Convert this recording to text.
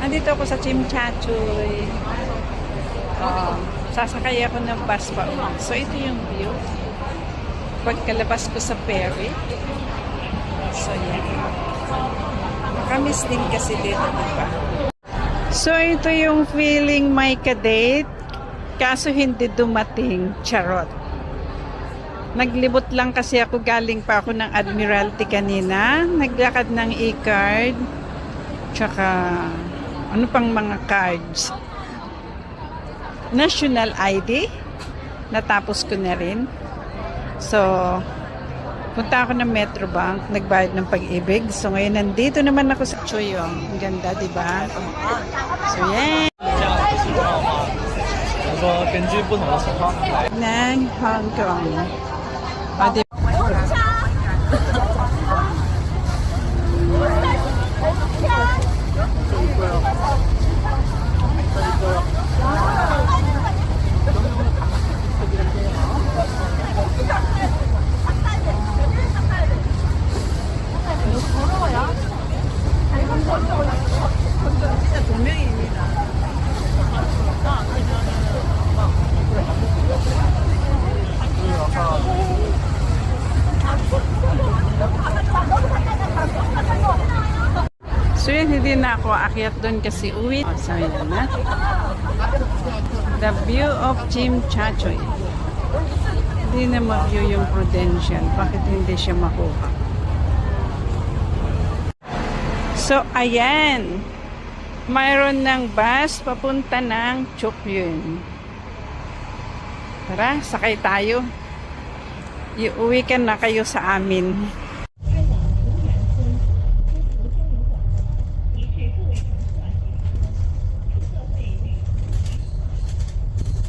Andito ako sa Chimchachoy. Sasakay ako ng bus pa uwi. So, ito yung view. Pagkalabas ko sa ferry. So, yan. Nakamiss din kasi dito, diba? So, ito yung feeling may kadate. Kaso hindi dumating. Charot. Naglibot lang kasi ako. Galing pa ako ng Admiralty kanina. Naglakad ng e-card. Tsaka ano pang mga cards. National ID. Natapos ko na rin. So, punta ako ng Metrobank. Nagbayad ng Pag-ibig. So, ngayon nandito naman ako sa Choyong. Ang ganda, diba? So, yeah. 我说根据不同的情况来。 ng Hong Kong. O, di So yun, hindi na ako aakyat doon kasi uwi. So yun na. The view of Chimchachoy. Hindi na ma-view yung Prudential. Bakit hindi siya makuha? So ayan. Mayroon ng bus papunta ng Chokyun. Tara, sakay tayo. Iuwi ka na kayo sa amin.